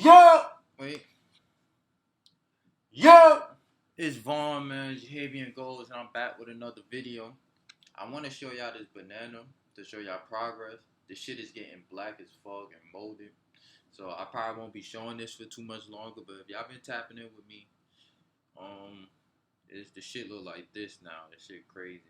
Yo! Wait. Yo! It's Vaughn, man. Jahavian Goals, and I'm back with another video. I want to show y'all this banana to show y'all progress. This shit is getting black as fuck and molded. So I probably won't be showing this for too much longer, but if y'all been tapping in with me, the shit look like this now. This shit crazy.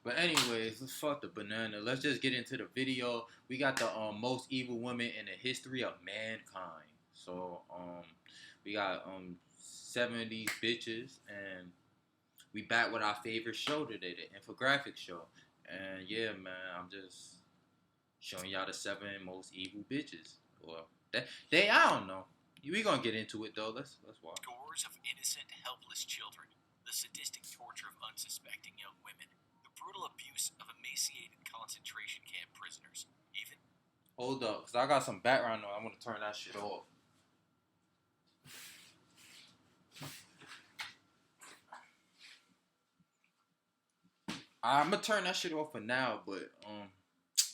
But anyways, let's fuck the banana. Let's just get into the video. We got the most evil women in the history of mankind. So we got 7 of these bitches, and we back with our favorite show today, the infographic show. And yeah, man, I'm just showing y'all the 7 most evil bitches. Well, I don't know. We gonna get into it though. Let's watch. Scores of innocent, helpless children, the sadistic torture of unsuspecting young women, the brutal abuse of emaciated concentration camp prisoners, even... Hold up, cause I got some background noise. I'm gonna turn that shit off. I'm gonna turn that shit off for now, but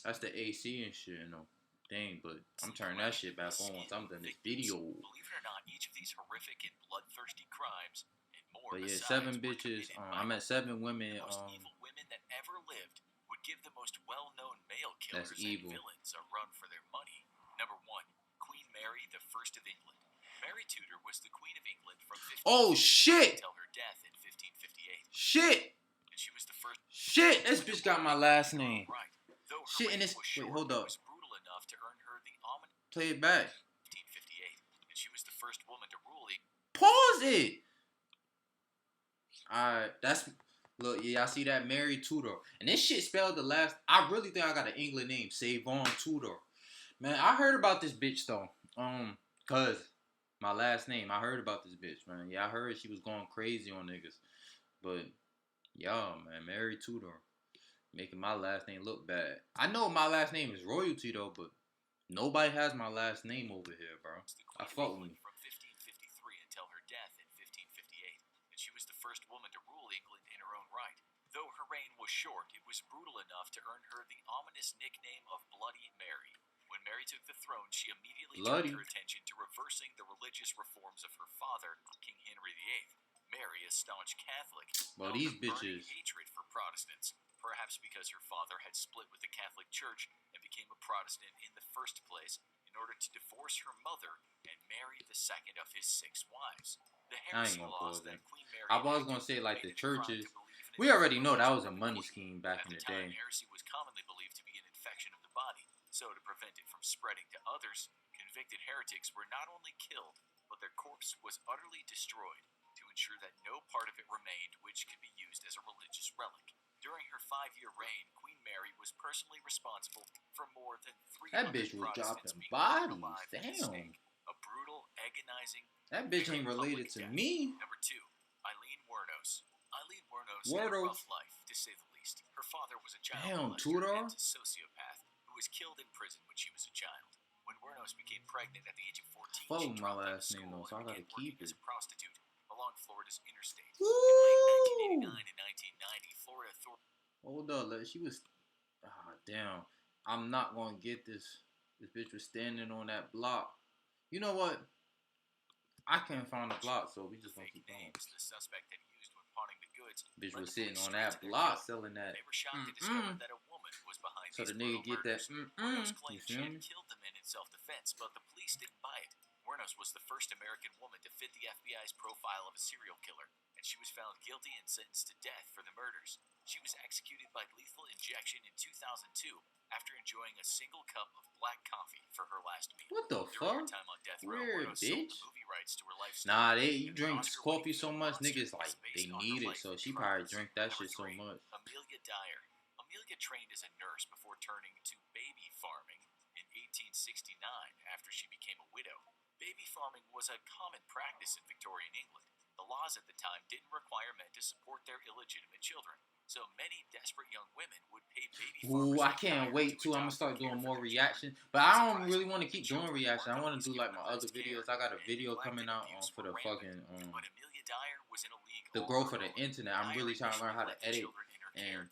that's the AC and shit, you know. Dang, but I'm turning that shit back on once I'm done this video. Believe it or not, each of these horrific and bloodthirsty crimes and more. But yeah, 7 bitches. I'm at 7 women. The most evil women that ever lived would give the most well-known male killers and villains a run for their money. Number 1, Queen Mary, the First of England. Mary Tudor was the Queen of England from 1558 until her death in 1558. Shit. And she was the first. Shit, this bitch got my last name. Right. Though her shit in this. Wait, hold up. Was brutal enough to earn her the ominous. Play it back. 1558, and she was the first woman to rule. Pause it. Alright, that's. Look, yeah, I see that Mary Tudor. And this shit spelled the last. I really think I got an England name. Savon Tudor. Man, I heard about this bitch though. Cause my last name. I heard about this bitch, man. Yeah, I heard she was going crazy on niggas. But, yo, man, Mary Tudor. Making my last name look bad. I know my last name is royalty though, but nobody has my last name over here, bro. I fuck with me. From 1553 until her death in 1558, and she was the first woman to rule England in her own right. Though her reign was short, it was brutal enough to earn her the ominous nickname of Bloody Mary. When Mary took the throne, she immediately turned her attention to reversing the religious reforms of her father, King Henry VIII. Mary, a staunch Catholic, well, these bitches hatred for Protestants, perhaps because her father had split with the Catholic Church and became a Protestant in the first place in order to divorce her mother and marry the second of his 6 wives. The heresy laws that Queen Mary I was gonna say like the churches. We already know that was a money scheme back in the day. Heresy was commonly believed to be an infection of the body, so to prevent it from spreading to others, convicted heretics were not only killed, but their corpse was utterly destroyed to ensure that no part of it remained which could be used as a religious relic. During her 5-year reign, Queen Mary was personally responsible for more than 300 That bitch was dropping bodies. Damn. A brutal, agonizing. That bitch ain't related to me. Number 2, Eileen Wuornos. Eileen Wuornos had a rough life, to say the least. Her father was a child molester and a sociopath who was killed in prison when she was a child. When Wuornos became pregnant at the age of 14, she dropped out of school and began working as a prostitute along Florida's interstate. In late 1989 and 1990, Florida authorities... Hold up, she was... damn. I'm not gonna get this. This bitch was standing on that block. You know what? I can't find the block, so we just gonna keep going. The suspect had used when pawning the goods. Bitch was sitting on that block selling that. They were shocked to discover that a woman was behind so the nigga get that. Wuornos claimed she had killed the men in self-defense, but the police didn't buy it. Wuornos was the first American woman to fit the FBI's profile of a serial killer, and she was found guilty and sentenced to death for the murders. She was executed by lethal injection in 2002 after enjoying a single cup of black coffee for her last meal. What the During fuck? her time on death row, Weird, Wuornos bitch. sold the movie rights to her life story. Nah, you drink coffee so much, niggas like they need it, so she probably drink that shit so much. Amelia Dyer. Amelia trained as a nurse before turning to baby farming in 1869 after she became a widow. Baby farming was a common practice in Victorian England. The laws at the time didn't require men to support their illegitimate children, so many desperate young women would pay baby farmers. Ooh, I can't wait too. I'm gonna start doing more reaction, but I don't really want to keep doing reaction. I want to do like my other videos. I got a video coming out for the fucking But Amelia Dyer was in a league the growth of the internet. I'm really trying to learn how to edit, and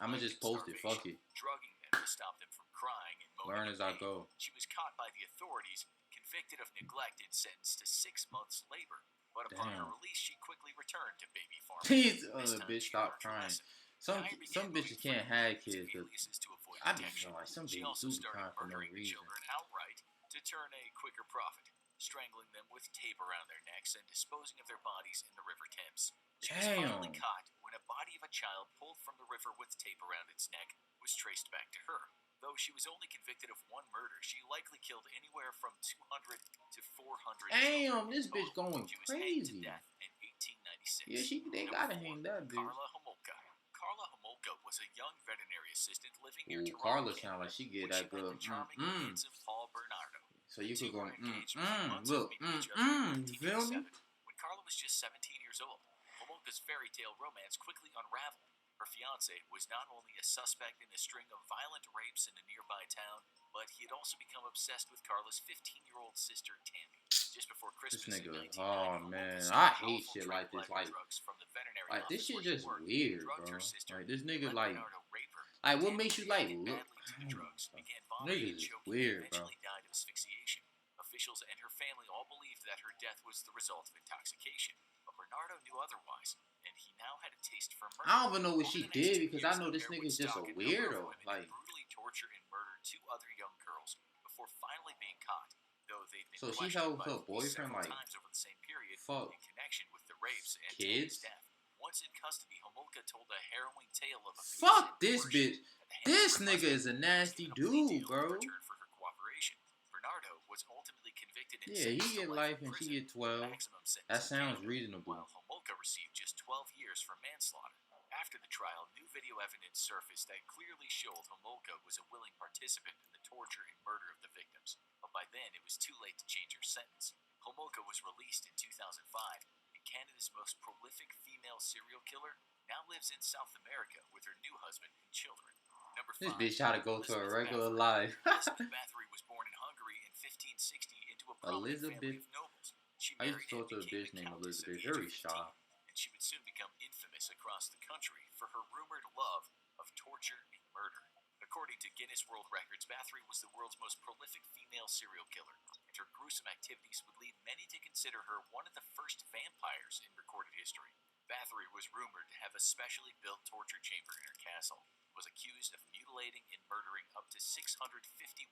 I'm gonna just post it. Fuck it. Drugging them to stop them from crying and learn as I paid. go. She was caught by the authorities, convicted of neglect, and sentenced to 6 months labor. But upon her Damn. release, she quickly returned to baby farming. Please, This time, bitch, she stop learned her crying. lesson. Some Dyer began some bitches moving can't frequently have to kids, but aliases to avoid I be detection. feeling like some She babies also do be started crying for no murdering the reason. children outright to turn a quicker profit, strangling them with tape around their necks and disposing of their bodies in the River Thames. She was finally Damn. caught when a body of a child pulled from the river with tape around its neck was traced back to her. Though she was only convicted of one murder, she likely killed anywhere from 200 to 400 Damn, children. this bitch going She was hanged to crazy. death in 1896. Yeah, they Number gotta 4, hang that bitch. Karla Homolka. Karla Homolka was a young veterinary assistant living near Ooh, Toronto, Karla Canada, sound like she get when that she met good. the charming and handsome Paul Bernardo. So you The could two go, were engaged within months of look, meeting each other in you feel me? 1987. When Karla was just 17 years old, Homolka's fairy tale romance quickly unraveled. Her fiancé was not only a suspect in a string of violent rapes in a nearby town, but he had also become obsessed with Karla's 15-year-old sister, Tammy. Just before This Christmas in nigga, 1990, oh Homolka man, stole I hate powerful shit like this. tranquilizer drugs from the veterinary Like this office shit where he just worked, weird, drugged bro. her sister, Like this and nigga, let like Bernardo rape her. what Tammy makes you like reacted look? badly to the drugs, began vomiting and Niggas is choking, weird, and bro. eventually died of asphyxiation. Officials and her family all believed that her death was the result of intoxication, but Bernardo knew otherwise, and he now had a taste for murder. I don't even know what Over she the next did 2 because years, I know the this pair would nigga's just a stalk a number of weirdo. women Like, and brutally torture and murder 2 other young girls before finally being caught. Though they'd been so she questioned held by her police boyfriend several like times over the same period fuck in connection with the rapes and Tammy's kids. death. Once in custody, Homolka told a harrowing tale of abuse Fuck and this coercion bitch. at the hands This of her nigga husband. is a There was nasty even a plea dude, deal in bro. return for her cooperation. Bernardo was ultimately convicted and Yeah, he sentenced to get life life in and she prison, get 12. maximum sentence That in sounds Canada, reasonable. while Homolka received just 12 years for manslaughter. After the trial, new video evidence surfaced that clearly showed Homolka was a willing participant in the torture and murder of the victims, but by then it was too late to change her sentence. Homolka was released in 2005, and Canada's most prolific female serial killer now lives in South America with her new husband and children. Number 5. This bitch try to go to a Elizabeth regular Bathory. life. Elizabeth Bathory was born in Hungary in 1560 into a prominent family Elizabeth. of nobles. She I used married to talk and to a became bitch a named countess at Elizabeth. the age Very of 15, shy. and she would soon become infamous across the country for her rumored love of torture and murder. According to Guinness World Records, Bathory was the world's most prolific female serial killer, and her gruesome activities would lead many to consider her one of the first vampires in recorded history. Bathory was rumored to have a specially built torture chamber in her castle, and was accused of mutilating and murdering up to 650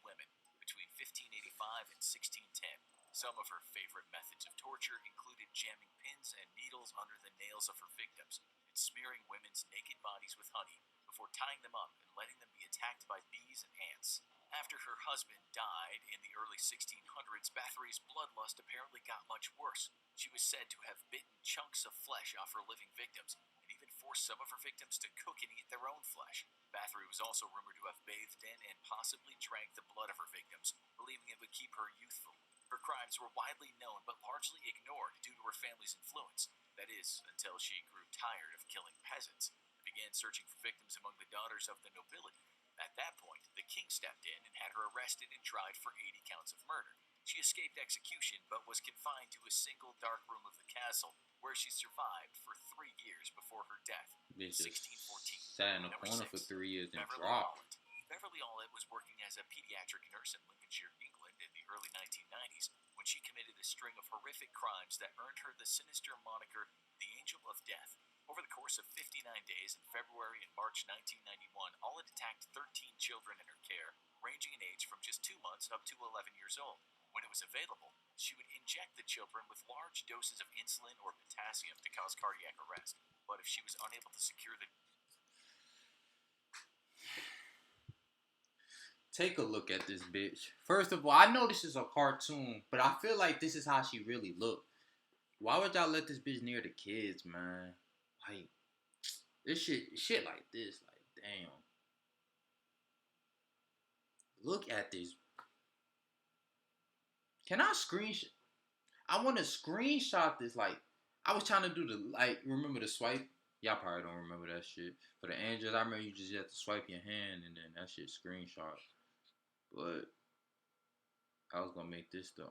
women between 1585 and 1610. Some of her favorite methods of torture included jamming pins and needles under the nails of her victims and smearing women's naked bodies with honey before tying them up and letting them be attacked by bees and ants. After her husband died in the early 1600s, Bathory's bloodlust apparently got much worse. She was said to have bitten chunks of flesh off her living victims and even forced some of her victims to cook and eat their own flesh. Bathory was also rumored to have bathed in and possibly drank the blood of her victims, believing it would keep her youthful. Her crimes were widely known but largely ignored due to her family's influence. That is, until she grew tired of killing peasants and began searching for victims among the daughters of the nobility. At that point, the king stepped in and had her arrested and tried for 80 counts of murder. She escaped execution but was confined to a single dark room of the castle, where she survived for 3 years before her death in Bitch just 1614. sat in the Number corner 6. for 3 years and Beverly dropped. Ollett. Beverly Ollett was working as a pediatric nurse in Lincolnshire, England in the early 1990s when she committed a string of horrific crimes that earned her the sinister moniker the Angel of Death. Over the course of 59 days in February and March 1991, Ollett attacked 13 children in her care, ranging in age from just 2 months up to 11 years old. When it was available, she would inject the children with large doses of insulin or potassium to cause cardiac arrest. But if she was unable to secure the Take a look at this bitch. First of all, I know this is a cartoon, but I feel like this is how she really looked. Why would y'all let this bitch near the kids, man? Like, this shit like this, like, damn. Look at this. Can I screenshot? I want to screenshot this. Like, I was trying to do the, like, remember the swipe? Y'all probably don't remember that shit. For the Androids, I remember you just have to swipe your hand and then that shit screenshot. But I was gonna make this the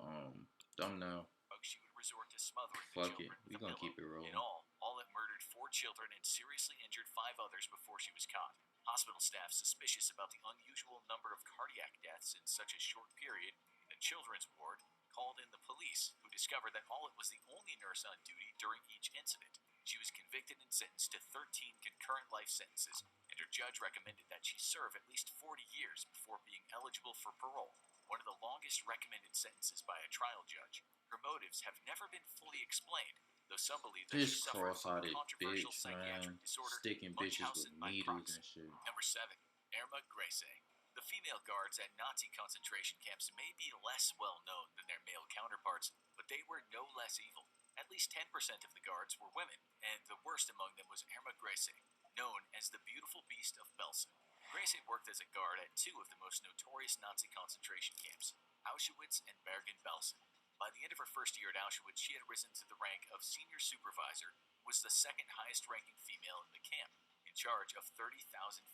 thumbnail. she would resort to smothering the Fuck it. children We with a gonna pillow. keep it rolling. In all, it murdered 4 children and seriously injured 5 others before she was caught. Hospital staff, suspicious about the unusual number of cardiac deaths in such a short period in the children's ward, called in the police, who discovered that Ollett was the only nurse on duty during each incident. She was convicted and sentenced to 13 concurrent life sentences, and her judge recommended that she serve at least 40 years before being eligible for parole, one of the longest recommended sentences by a trial judge. Her motives have never been fully explained, though some believe that she This suffered from a cross-eyed controversial bitch, psychiatric man. disorder, Sticking bitches with Munchausen by needles proxy. and shit. Number 7. Irma Gracie. The female guards at Nazi concentration camps may be less well known than their male counterparts, but they were no less evil. At least 10% of the guards were women, and the worst among them was Irma Gracie, known as the Beautiful Beast of Belsen. Gracie worked as a guard at 2 of the most notorious Nazi concentration camps, Auschwitz and Bergen-Belsen. By the end of her first year at Auschwitz, she had risen to the rank of senior supervisor, was the second highest ranking female in the camp, in charge of 30,000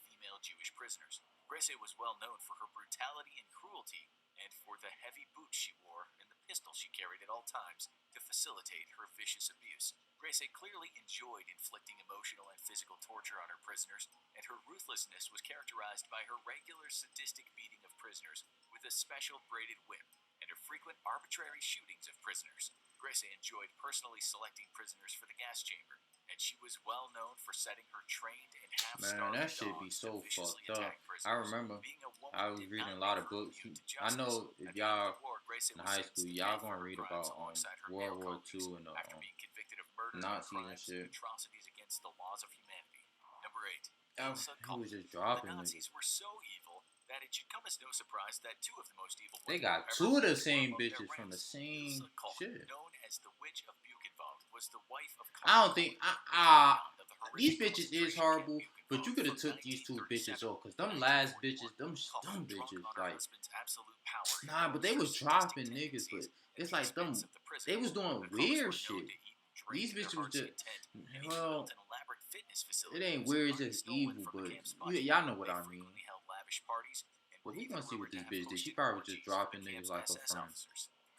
female Jewish prisoners. Gracie was well known for her brutality and cruelty, and for the heavy boots she wore and the pistol she carried at all times to facilitate her vicious abuse. Gracie clearly enjoyed inflicting emotional and physical torture on her prisoners, and her ruthlessness was characterized by her regular sadistic beating of prisoners with a special braided whip, and her frequent arbitrary shootings of prisoners. Gracie enjoyed personally selecting prisoners for the gas chamber, and she was well known for setting her trained and half-starved Man, that shit be dogs so to viciously fucked up. attack prisoners. I remember Being a woman I was did reading a not lot make of her books. immune to I justice. know At if the end of y'all the war, Gracie in was high sentenced school, to y'all death gonna for her read crimes about alongside her World male War colleagues, II and after being convicted of murder, Nazis and crimes, shit. and atrocities against the laws of humanity. Number 8. Oh, Ilsa he Koch. was just The dropping Nazis niggas. were so evil that it should come as no surprise that 2 of the most evil They women got who ever 2 of the lived were same among their bitches from the ranks. same Ilsa Koch, shit. known as the Witch of Buchenwald, was the wife of I don't think these bitches is horrible, but you could have took these 2 bitches off, cause them last bitches, them bitches, like, nah, but they was dropping niggas, but it's like them, they was doing weird shit. These bitches was just, well, it ain't weird, it's just evil, but y'all know what I mean. But we gonna see what this bitch did. She probably was just dropping niggas like her friends.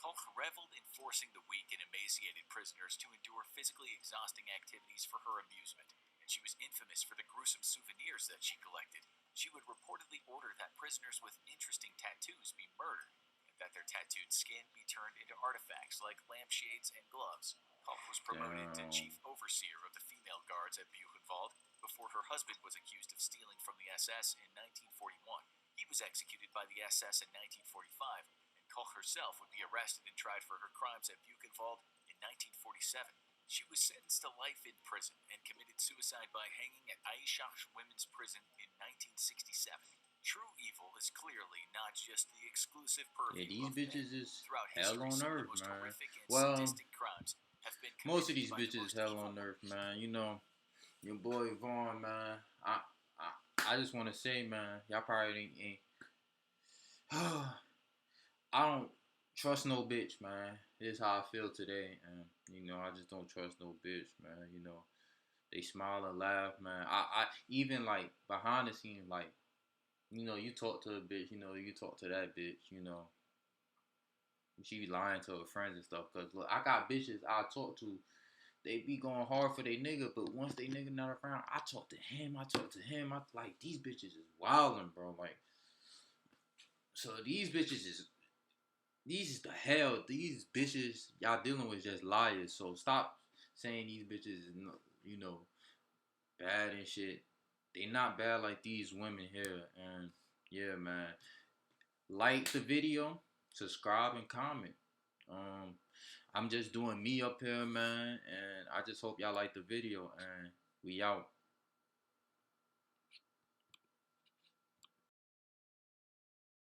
Koch reveled in forcing the weak and emaciated prisoners to endure physically exhausting activities for her amusement, and she was infamous for the gruesome souvenirs that she collected. She would reportedly order that prisoners with interesting tattoos be murdered, and that their tattooed skin be turned into artifacts like lampshades and gloves. Koch was promoted to chief overseer of the female guards at Buchenwald before her husband was accused of stealing from the SS in 1941. He was executed by the SS in 1945. Koch herself would be arrested and tried for her crimes at Buchenwald in 1947. She was sentenced to life in prison and committed suicide by hanging at Aishach Women's Prison in 1967. True evil is clearly not just the exclusive purview these of bitches men. is Throughout hell history, on some of the earth, most man. horrific and Well, sadistic crimes have been most of committed these by the bitches most hell evil on earth, women. man. You know, your boy Vaughn, man. I just want to say, man, y'all probably ain't I don't trust no bitch, man. This is how I feel today, and you know, I just don't trust no bitch, man. You know, they smile and laugh, man. I even like behind the scenes, like, you know, you talk to a bitch, you know, you talk to that bitch, you know, she be lying to her friends and stuff. Cause look, I got bitches I talk to, they be going hard for they nigga, but once they nigga not around, I talk to him. I like these bitches is wildin', bro. Like, so these bitches is. These is the hell. These bitches y'all dealing with just liars. So stop saying these bitches is, you know, bad and shit. They not bad like these women here. And yeah, man, like the video, subscribe and comment. I'm just doing me up here, man, and I just hope y'all like the video. And we out.